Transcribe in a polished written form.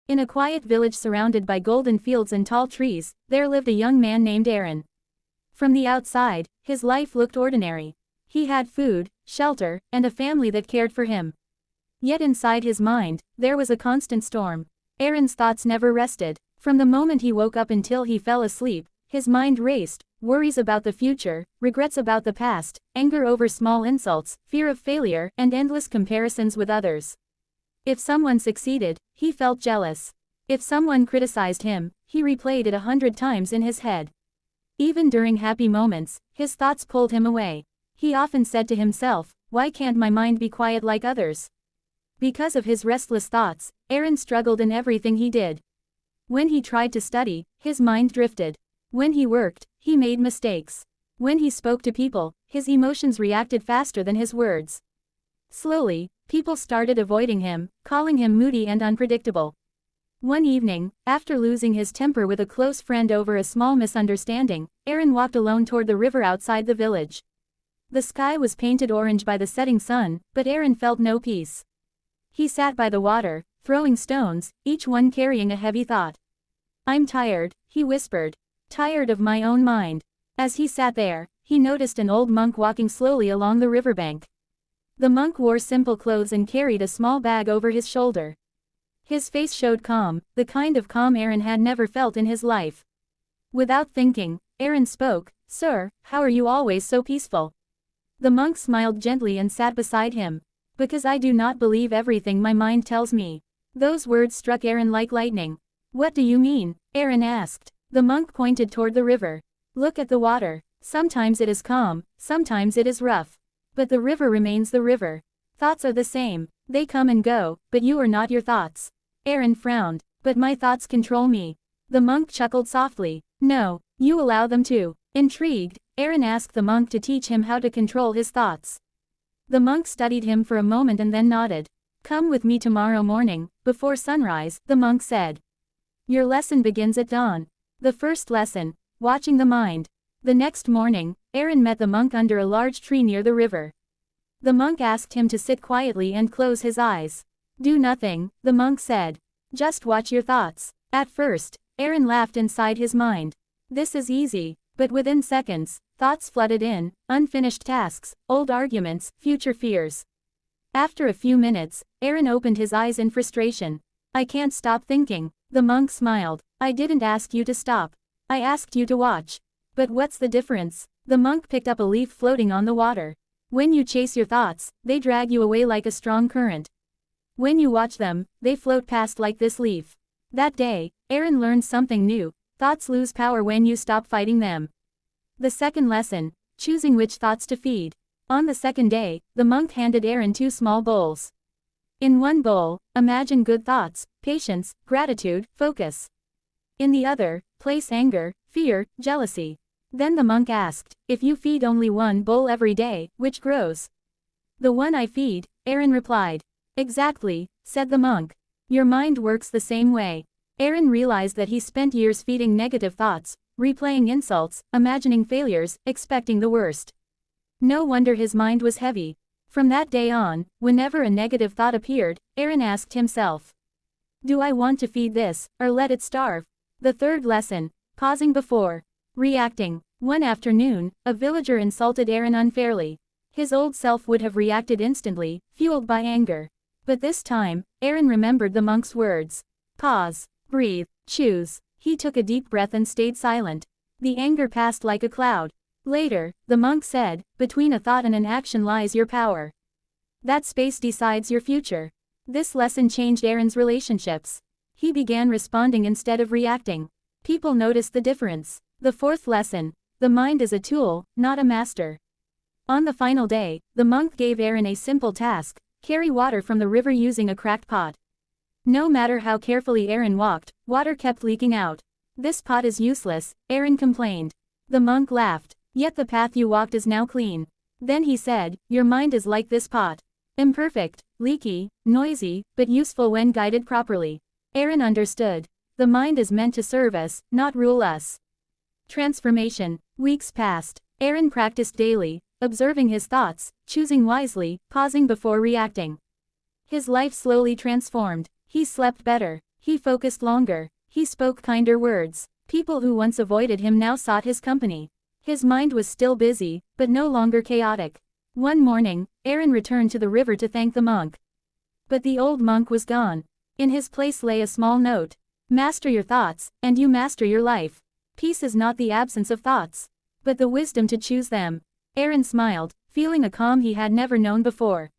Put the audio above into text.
In a quiet village surrounded by golden fields and tall trees, there lived a young man named Aaron. From the outside, his life looked ordinary. He had food, shelter, and a family that cared for him. Yet inside his mind, there was a constant storm. Aaron's thoughts never rested. From the moment he woke up until he fell asleep, his mind raced, worries about the future, regrets about the past, anger over small insults, fear of failure, and endless comparisons with others. If someone succeeded, he felt jealous. If someone criticized him, he replayed it 100 times in his head. Even during happy moments, his thoughts pulled him away. He often said to himself, "Why can't my mind be quiet like others?" Because of his restless thoughts, Aaron struggled in everything he did. When he tried to study, his mind drifted. When he worked, he made mistakes. When he spoke to people, his emotions reacted faster than his words. Slowly, people started avoiding him, calling him moody and unpredictable. One evening, after losing his temper with a close friend over a small misunderstanding, Aaron walked alone toward the river outside the village. The sky was painted orange by the setting sun, but Aaron felt no peace. He sat by the water, throwing stones, each one carrying a heavy thought. "I'm tired," he whispered. "Tired of my own mind." As he sat there, he noticed an old monk walking slowly along the riverbank. The monk wore simple clothes and carried a small bag over his shoulder. His face showed calm, the kind of calm Aaron had never felt in his life. Without thinking, Aaron spoke, "Sir, how are you always so peaceful?" The monk smiled gently and sat beside him. "Because I do not believe everything my mind tells me." Those words struck Aaron like lightning. "What do you mean?" Aaron asked. The monk pointed toward the river. "Look at the water. Sometimes it is calm, sometimes it is rough. But the river remains the river. Thoughts are the same. They come and go, but you are not your thoughts." Aaron frowned. "But my thoughts control me." The monk chuckled softly. "No, you allow them to." Intrigued, Aaron asked the monk to teach him how to control his thoughts. The monk studied him for a moment and then nodded. "Come with me tomorrow morning, before sunrise," the monk said. "Your lesson begins at dawn." The first lesson, watching the mind. The next morning, Aaron met the monk under a large tree near the river. The monk asked him to sit quietly and close his eyes. "Do nothing," the monk said. "Just watch your thoughts." At first, Aaron laughed inside his mind. This is easy. But within seconds, thoughts flooded in, unfinished tasks, old arguments, future fears. After a few minutes, Aaron opened his eyes in frustration. "I can't stop thinking." The monk smiled. "I didn't ask you to stop. I asked you to watch." "But what's the difference?" The monk picked up a leaf floating on the water. "When you chase your thoughts, they drag you away like a strong current. When you watch them, they float past like this leaf." That day, Aaron learned something new. Thoughts lose power when you stop fighting them. The second lesson, choosing which thoughts to feed. On the second day, the monk handed Aaron 2 small bowls. In one bowl, imagine good thoughts, patience, gratitude, focus. In the other, place anger, fear, jealousy. Then the monk asked, "If you feed only one bowl every day, which grows?" "The one I feed," Aaron replied. "Exactly," said the monk. "Your mind works the same way." Aaron realized that he spent years feeding negative thoughts, replaying insults, imagining failures, expecting the worst. No wonder his mind was heavy. From that day on, whenever a negative thought appeared, Aaron asked himself, "Do I want to feed this, or let it starve?" The third lesson, pausing before reacting. One afternoon, a villager insulted Aaron unfairly. His old self would have reacted instantly, fueled by anger. But this time, Aaron remembered the monk's words. Pause, breathe, choose. He took a deep breath and stayed silent. The anger passed like a cloud. Later, the monk said, "Between a thought and an action lies your power. That space decides your future." This lesson changed Aaron's relationships. He began responding instead of reacting. People noticed the difference. The fourth lesson, the mind is a tool, not a master. On the final day, the monk gave Aaron a simple task: carry water from the river using a cracked pot. No matter how carefully Aaron walked, water kept leaking out. "This pot is useless," Aaron complained. The monk laughed. "Yet the path you walked is now clean." Then he said, "Your mind is like this pot. Imperfect, leaky, noisy, but useful when guided properly." Aaron understood. The mind is meant to serve us, not rule us. Transformation. Weeks passed. Aaron practiced daily, observing his thoughts, choosing wisely, pausing before reacting. His life slowly transformed. He slept better, He focused longer. He spoke kinder words. People who once avoided him now sought his company. His mind was still busy, but no longer chaotic. One morning, Aaron returned to the river to thank the monk. But the old monk was gone. In his place lay a small note. Master your thoughts, and you master your life. Peace is not the absence of thoughts, but the wisdom to choose them. Aaron smiled, feeling a calm he had never known before.